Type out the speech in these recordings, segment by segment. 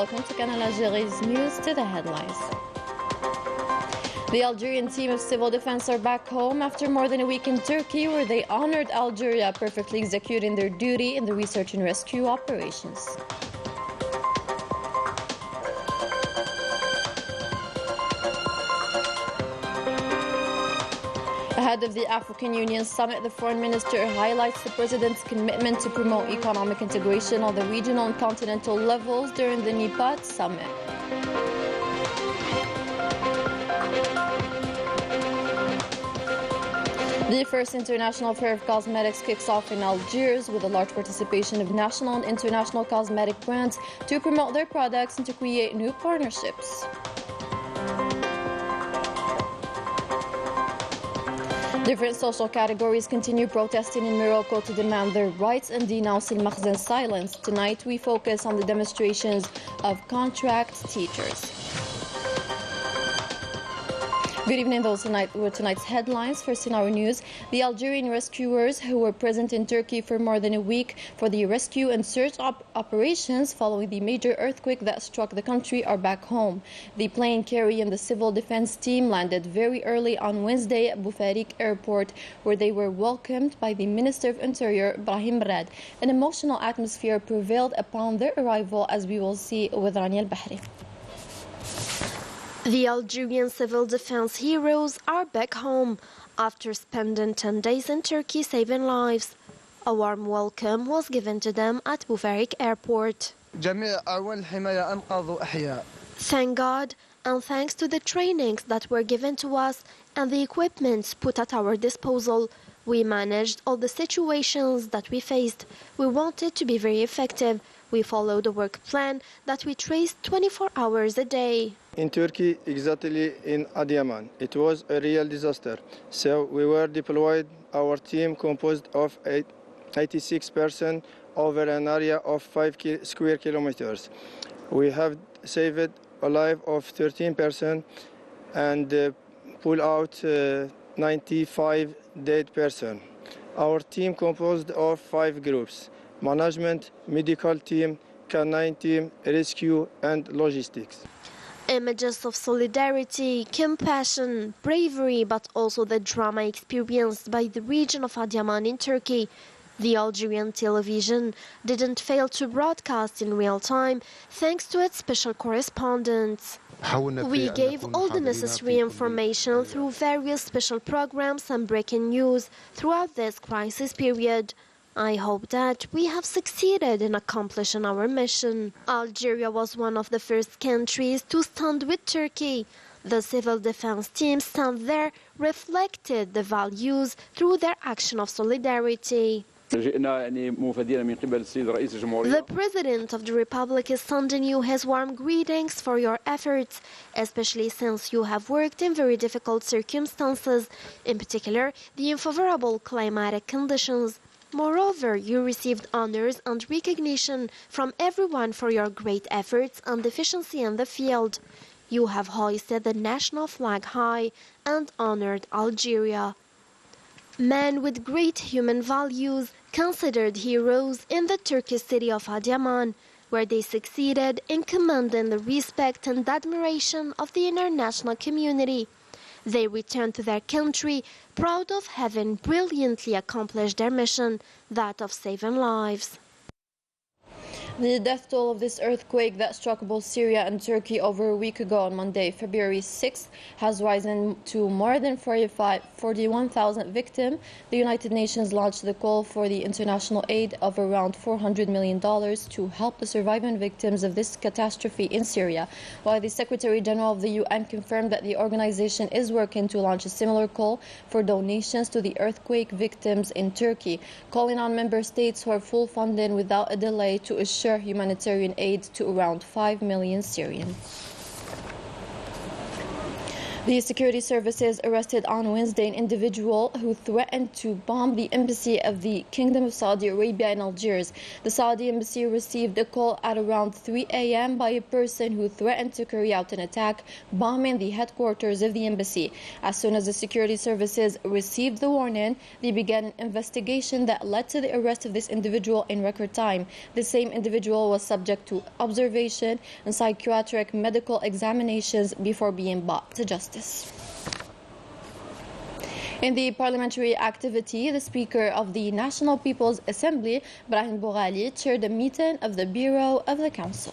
welcome to Canal Algérie's news. To the headlines. The Algerian team of civil defense are back home after more than a week in Turkey, where they honored Algeria, perfectly executing their duty in the research and rescue operations. Ahead of the African Union summit, the foreign minister highlights the president's commitment to promote economic integration on the regional and continental levels during the NIPAD summit. The first international fair of cosmetics kicks off in Algiers with a large participation of national and international cosmetic brands to promote their products and to create new partnerships. Different social categories continue protesting in Morocco to demand their rights and denounce El Makhzen's silence. Tonight, we focus on the demonstrations of contract teachers. Good evening, those were tonight's headlines. First in our news, the Algerian rescuers who were present in Turkey for more than a week for the rescue and search operations following the major earthquake that struck the country are back home. The plane carrying the civil defense team landed very early on Wednesday at Boufarik Airport, where they were welcomed by the Minister of Interior, Brahim Rad. An emotional atmosphere prevailed upon their arrival, as we will see with Rania Al-Bahri. The Algerian civil defense heroes are back home after spending 10 days in Turkey saving lives. A warm welcome was given to them at Boufarik Airport. Thank God and thanks to the trainings that were given to us and the equipment put at our disposal, we managed all the situations that we faced. We wanted to be very effective. We followed a work plan that we traced 24 hours a day. In Turkey, exactly in Adıyaman, it was a real disaster. So we were deployed, our team composed of 86 persons over an area of 5 square kilometers. We have saved a life of 13 persons and pulled out 95 dead persons. Our team composed of 5 groups: management, medical team, canine team, rescue and logistics. Images of solidarity, compassion, bravery, but also the drama experienced by the region of Adıyaman in Turkey. The Algerian television didn't fail to broadcast in real time thanks to its special correspondents. We gave all the necessary information through various special programs and breaking news throughout this crisis period. I hope that we have succeeded in accomplishing our mission. Algeria was one of the first countries to stand with Turkey. The civil defense team stand there reflected the values through their action of solidarity. The President of the Republic is sending you his warm greetings for your efforts, especially since you have worked in very difficult circumstances, in particular the unfavorable climatic conditions. Moreover, you received honors and recognition from everyone for your great efforts and efficiency in the field. You have hoisted the national flag high and honored Algeria. Men with great human values, considered heroes in the Turkish city of Adıyaman, where they succeeded in commanding the respect and admiration of the international community. They returned to their country, proud of having brilliantly accomplished their mission, that of saving lives. The death toll of this earthquake that struck both Syria and Turkey over a week ago on Monday, February 6th, has risen to more than 41,000 victims. The United Nations launched the call for the international aid of around $400 million to help the surviving victims of this catastrophe in Syria, while the Secretary General of the UN confirmed that the organization is working to launch a similar call for donations to the earthquake victims in Turkey, calling on member states who are full funding without a delay to assure humanitarian aid to around 5 million Syrians. The security services arrested on Wednesday an individual who threatened to bomb the embassy of the Kingdom of Saudi Arabia in Algiers. The Saudi embassy received a call at around 3 a.m. by a person who threatened to carry out an attack, bombing the headquarters of the embassy. As soon as the security services received the warning, they began an investigation that led to the arrest of this individual in record time. The same individual was subject to observation and psychiatric medical examinations before being brought to justice. In the parliamentary activity, the Speaker of the National People's Assembly, Brahim Boughali, chaired a meeting of the Bureau of the Council.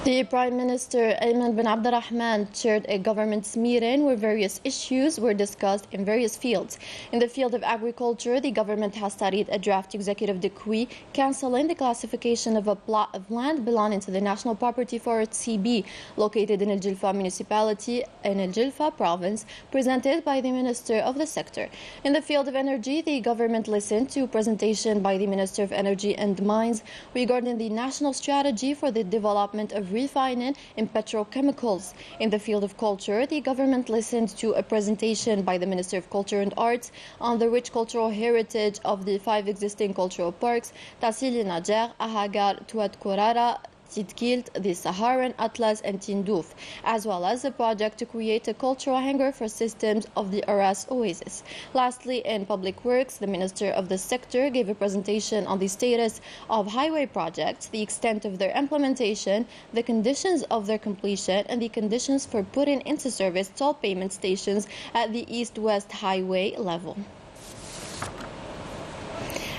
The Prime Minister Ayman bin Abdurrahman chaired a government meeting where various issues were discussed in various fields. In the field of agriculture, the government has studied a draft executive decree cancelling the classification of a plot of land belonging to the National Property Forest CB located in Al Jilfa municipality in Al Jilfa province, presented by the Minister of the sector. In the field of energy, the government listened to a presentation by the Minister of Energy and Mines regarding the national strategy for the development of refining in petrochemicals. In the field of culture, the government listened to a presentation by the Minister of Culture and Arts on the rich cultural heritage of the 5 existing cultural parks, Tassili Najar, Ahagar, Tuat Korara, Tidkilt, the Saharan Atlas and Tindouf, as well as a project to create a cultural hangar for systems of the Aras Oasis. Lastly, in public works, the Minister of the sector gave a presentation on the status of highway projects, the extent of their implementation, the conditions of their completion, and the conditions for putting into service toll payment stations at the east-west highway level.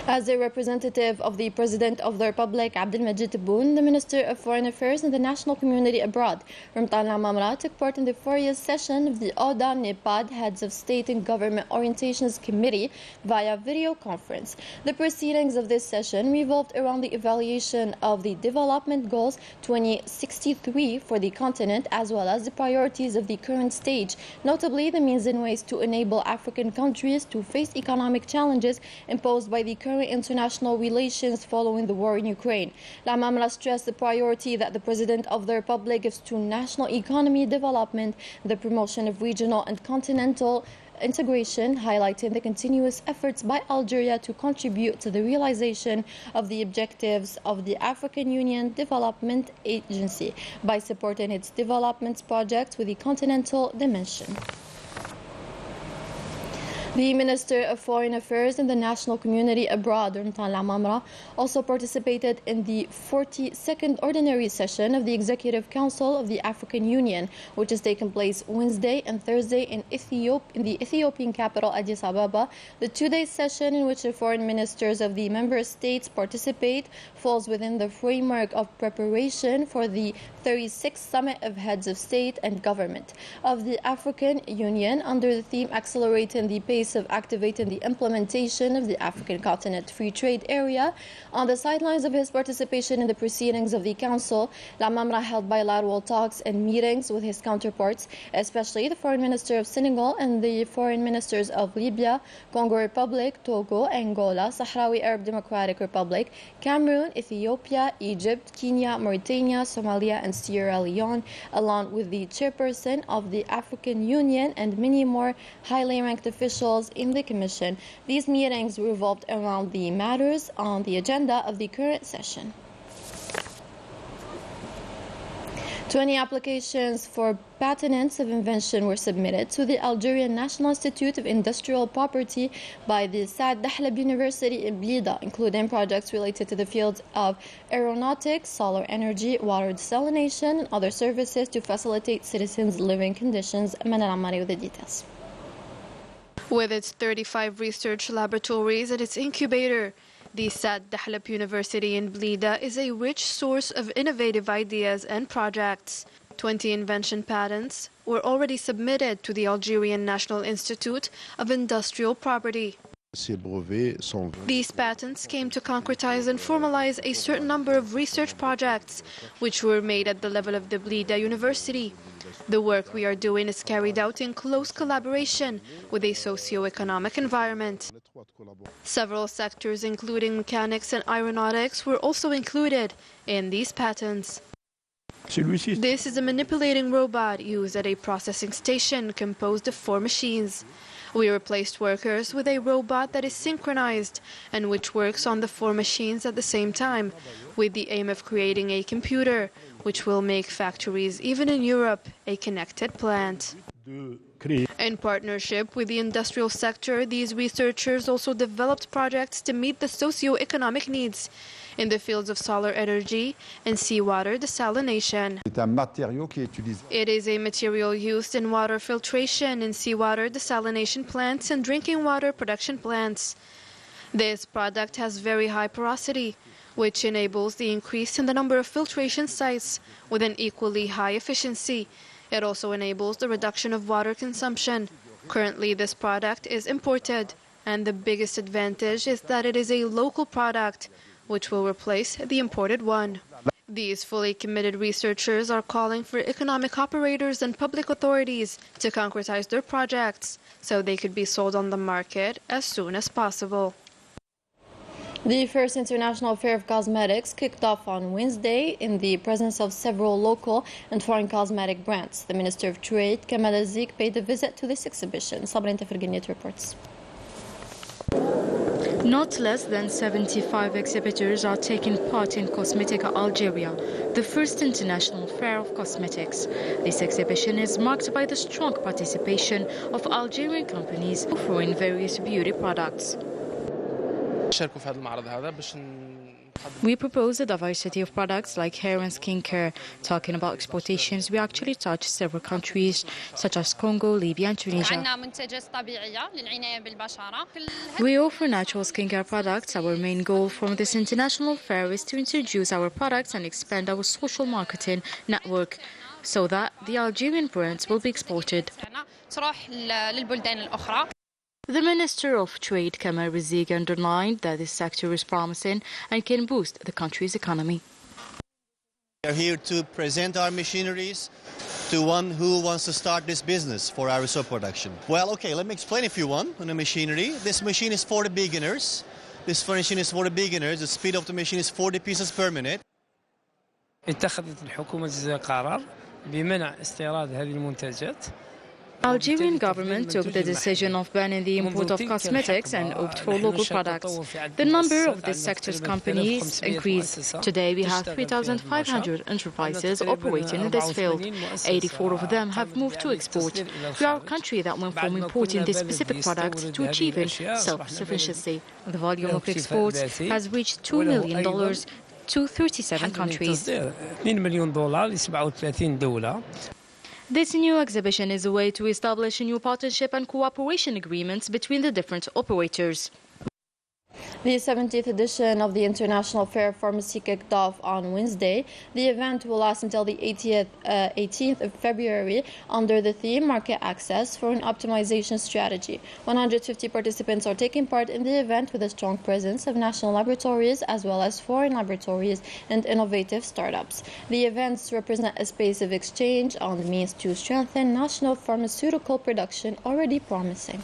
As a representative of the President of the Republic, Abdelmajid Tebboune, the Minister of Foreign Affairs and the National Community Abroad, Ramtan Lamamra, took part in the 40th session of the ODA NEPAD Heads of State and Government Orientations Committee via video conference. The proceedings of this session revolved around the evaluation of the Development Goals 2063 for the continent, as well as the priorities of the current stage, notably the means and ways to enable African countries to face economic challenges imposed by the current international relations following the war in Ukraine. Lamamra stressed the priority that the President of the Republic gives to national economy development, the promotion of regional and continental integration, highlighting the continuous efforts by Algeria to contribute to the realization of the objectives of the African Union Development Agency by supporting its development projects with a continental dimension. The Minister of Foreign Affairs and the National Community Abroad, Ramtan Lamamra, also participated in the 42nd Ordinary Session of the Executive Council of the African Union, which has taken place Wednesday and Thursday in the Ethiopian capital, Addis Ababa. The 2-day session, in which the foreign ministers of the member states participate, falls within the framework of preparation for the 36th Summit of Heads of State and Government of the African Union under the theme Accelerating the Pace of activating the implementation of the African Continent Free Trade Area. On the sidelines of his participation in the proceedings of the Council, Lamamra held bilateral talks and meetings with his counterparts, especially the Foreign Minister of Senegal and the Foreign Ministers of Libya, Congo Republic, Togo, Angola, Sahrawi Arab Democratic Republic, Cameroon, Ethiopia, Egypt, Kenya, Mauritania, Somalia, and Sierra Leone, along with the chairperson of the African Union and many more highly ranked officials in the Commission. These meetings revolved around the matters on the agenda of the current session. 20 applications for patents of invention were submitted to the Algerian National Institute of Industrial Property by the Saad Dahlab University in Blida, including projects related to the fields of aeronautics, solar energy, water desalination, and other services to facilitate citizens' living conditions. Manal Amari with the details. With its 35 research laboratories and its incubator, the Saad Dahlab University in Blida is a rich source of innovative ideas and projects. 20 invention patents were already submitted to the Algerian National Institute of Industrial Property. These patents came to concretize and formalize a certain number of research projects, which were made at the level of the Blida University. The work we are doing is carried out in close collaboration with a socio-economic environment. Several sectors, including mechanics and aeronautics, were also included in these patents. This is a manipulating robot used at a processing station composed of 4 machines. We replaced workers with a robot that is synchronized and which works on the 4 machines at the same time, with the aim of creating a computer which will make factories, even in Europe, a connected plant. In partnership with the industrial sector, these researchers also developed projects to meet the socio-economic needs in the fields of solar energy and seawater desalination. It is a material used in water filtration in seawater desalination plants and drinking water production plants. This product has very high porosity, which enables the increase in the number of filtration sites with an equally high efficiency. It also enables the reduction of water consumption. Currently, this product is imported, and the biggest advantage is that it is a local product, which will replace the imported one. These fully committed researchers are calling for economic operators and public authorities to concretize their projects so they could be sold on the market as soon as possible. The first International Fair of Cosmetics kicked off on Wednesday in the presence of several local and foreign cosmetic brands. The Minister of Trade, Canal, paid a visit to this exhibition. Sabrin Tefrginiet reports. Not less than 75 exhibitors are taking part in Cosmetica Algeria, the first international fair of cosmetics. This exhibition is marked by the strong participation of Algerian companies offering various beauty products. We propose a diversity of products like hair and skincare. Talking about exportations, we actually touch several countries such as Congo, Libya and Tunisia. We offer natural skincare products. Our main goal from this international fair is to introduce our products and expand our social marketing network so that the Algerian brands will be exported. The Minister of Trade, Kamal Rizig, underlined that this sector is promising and can boost the country's economy. We are here to present our machineries to one who wants to start this business for our soap production. Well, okay, let me explain if you want on the machinery. This machine is for the beginners. This machine is for the beginners. The speed of the machine is 40 pieces per minute. اتخذت الحكومة قرار بمنع استيراد هذه المنتجات. Algerian government took the decision of banning the import of cosmetics and opted for local products. The number of this sector's companies increased. Today we have 3,500 enterprises operating in this field. 84 of them have moved to export. We are a country that went from importing this specific product to achieving self-sufficiency. The volume of exports has reached $2 million to 37 countries. This new exhibition is a way to establish a new partnership and cooperation agreements between the different operators. The 70th edition of the International Fair of Pharmacy kicked off on Wednesday. The event will last until the 18th of February under the theme Market Access for an Optimization Strategy. 150 participants are taking part in the event with a strong presence of national laboratories as well as foreign laboratories and innovative startups. The events represent a space of exchange on the means to strengthen national pharmaceutical production already promising.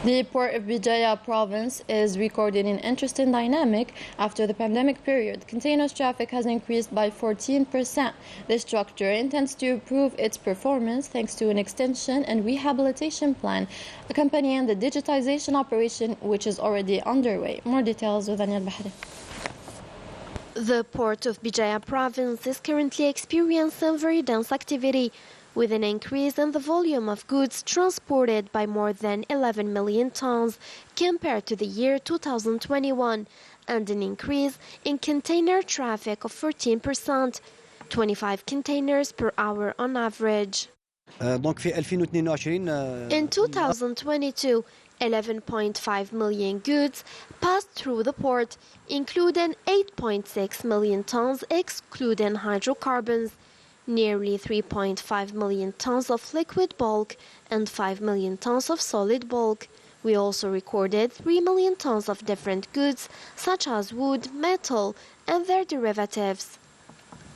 The port of Bijaya province is recording an interesting dynamic after the pandemic period. Containers traffic has increased by 14%. This structure intends to improve its performance thanks to an extension and rehabilitation plan accompanying the digitization operation, which is already underway. More details with Anya Bahri. The port of Bijaya province is currently experiencing very dense activity, with an increase in the volume of goods transported by more than 11 million tons compared to the year 2021, and an increase in container traffic of 14%, 25 containers per hour on average. In 2022, 11.5 million goods passed through the port, including 8.6 million tons excluding hydrocarbons, nearly 3.5 million tons of liquid bulk and 5 million tons of solid bulk. We also recorded 3 million tons of different goods such as wood, metal and their derivatives.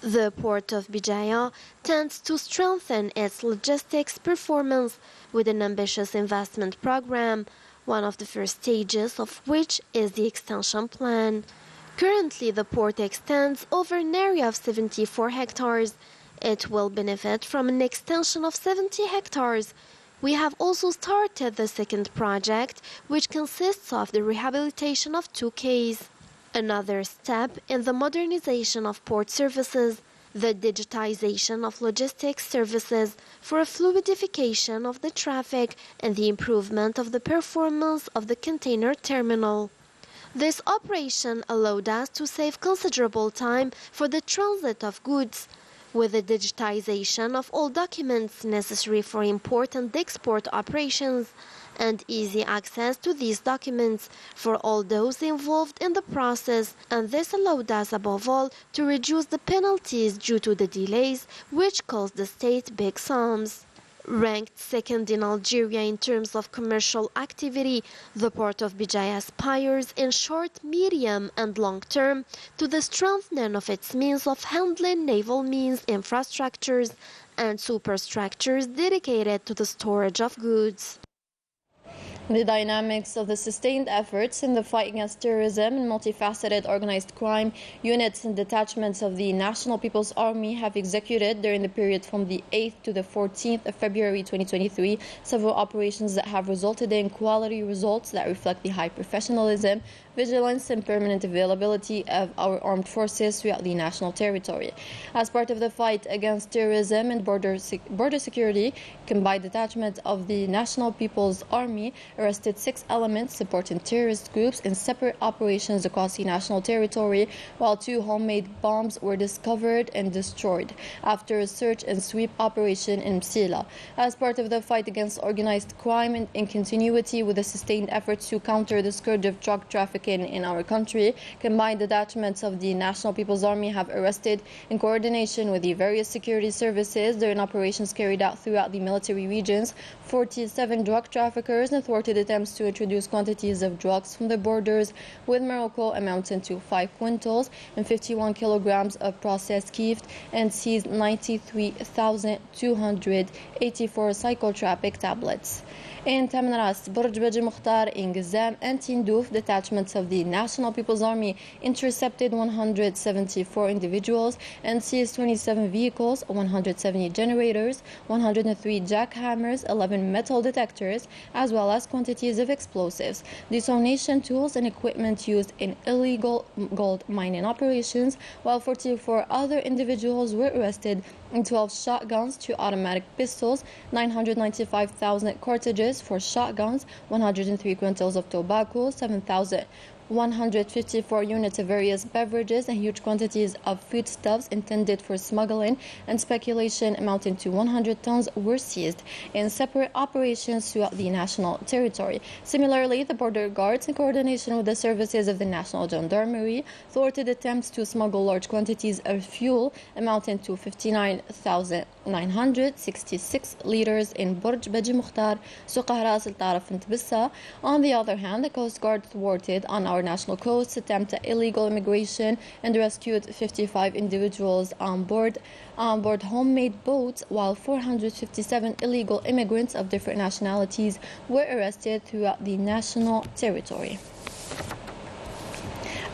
The port of Bijaya tends to strengthen its logistics performance with an ambitious investment program, one of the first stages of which is the extension plan. Currently, the port extends over an area of 74 hectares. It will benefit from an extension of 70 hectares. We have also started the second project, which consists of the rehabilitation of 2 quays. Another step in the modernization of port services, the digitization of logistics services for a fluidification of the traffic and the improvement of the performance of the container terminal. This operation allowed us to save considerable time for the transit of goods, with the digitization of all documents necessary for import and export operations, and easy access to these documents for all those involved in the process, and this allowed us above all to reduce the penalties due to the delays, which cost the state big sums. Ranked second in Algeria in terms of commercial activity, the port of Bijaya aspires in short, medium and long term to the strengthening of its means of handling naval means infrastructures and superstructures dedicated to the storage of goods. The dynamics of the sustained efforts in the fight against terrorism and multifaceted organized crime units and detachments of the National People's Army have executed during the period from the 8th to the 14th of February 2023 several operations that have resulted in quality results that reflect the high professionalism, vigilance and permanent availability of our armed forces throughout the national territory. As part of the fight against terrorism and border security, combined detachment of the National People's Army arrested 6 elements supporting terrorist groups in separate operations across the national territory, while 2 homemade bombs were discovered and destroyed after a search and sweep operation in Msila. As part of the fight against organized crime and in continuity with the sustained efforts to counter the scourge of drug trafficking in our country, combined detachments of the National People's Army have arrested, in coordination with the various security services during operations carried out throughout the military regions, 47 drug traffickers and thwarted attempts to introduce quantities of drugs from the borders with Morocco amounting to 5 quintals and 51 kilograms of processed kift, and seized 93,284 psychotropic tablets. In Tamaras, Burj Baji Mukhtar, in Gazam and Tindouf, detachments of the National People's Army intercepted 174 individuals and seized 27 vehicles, 170 generators, 103 jackhammers, 11 metal detectors, as well as quantities of explosives, detonation tools and equipment used in illegal gold mining operations, while 44 other individuals were arrested in 12 shotguns, 2 automatic pistols, 995,000 cartridges for shotguns, 103 quintals of tobacco, 7,154 units of various beverages, and huge quantities of foodstuffs intended for smuggling and speculation amounting to 100 tons were seized in separate operations throughout the national territory. Similarly, the border guards, in coordination with the services of the National Gendarmerie, thwarted attempts to smuggle large quantities of fuel amounting to 59,966 liters in Burj Baji Mukhtar, Suqa Ras Al Taraf and Tbissa. On the other hand, the Coast Guard thwarted on our national coast attempt at illegal immigration and rescued 55 individuals on board homemade boats, while 457 illegal immigrants of different nationalities were arrested throughout the national territory.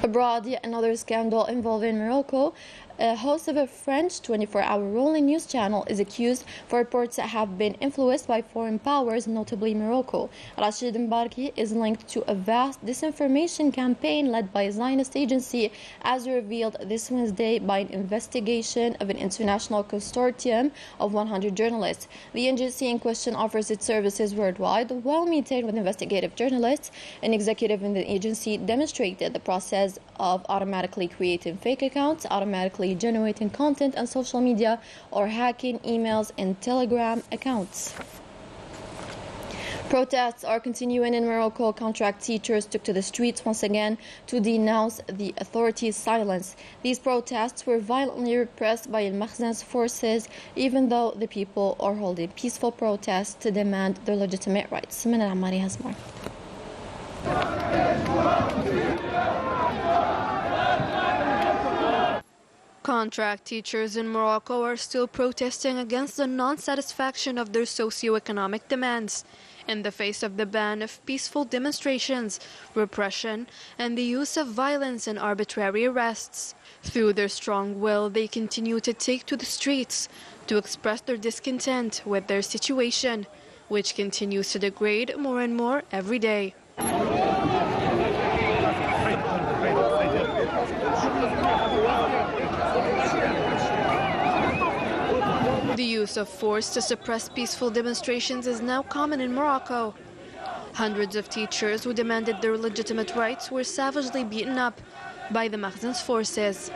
Abroad, yet another scandal involving Morocco. A host of a French 24-hour rolling news channel is accused for reports that have been influenced by foreign powers, notably Morocco. Rashid Mbarki is linked to a vast disinformation campaign led by a Zionist agency, as revealed this Wednesday by an investigation of an international consortium of 100 journalists. The agency in question offers its services worldwide, well maintained with investigative journalists. An executive in the agency demonstrated the process of automatically creating fake accounts, automatically generating content on social media, or hacking emails and Telegram accounts. Protests are continuing in Morocco. Contract teachers took to the streets once again to denounce the authorities' silence. These protests were violently repressed by Al Makhzen's forces, even though the people are holding peaceful protests to demand their legitimate rights. Min Al-Amari has more. Contract teachers in Morocco are still protesting against the non-satisfaction of their socio-economic demands in the face of the ban of peaceful demonstrations, repression, and the use of violence and arbitrary arrests. Through their strong will, they continue to take to the streets to express their discontent with their situation, which continues to degrade more and more every day. The use of force to suppress peaceful demonstrations is now common in Morocco. Hundreds of teachers who demanded their legitimate rights were savagely beaten up by the Makhzen's forces.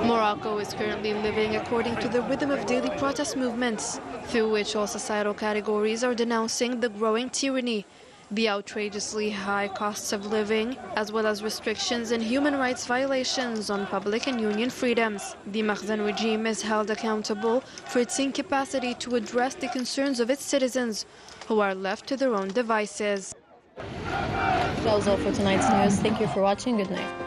Morocco is currently living according to the rhythm of daily protest movements, through which all societal categories are denouncing the growing tyranny, the outrageously high costs of living, as well as restrictions and human rights violations on public and union freedoms. The Makhzen regime is held accountable for its incapacity to address the concerns of its citizens, who are left to their own devices. That was all for tonight's news. Thank you for watching. Good night.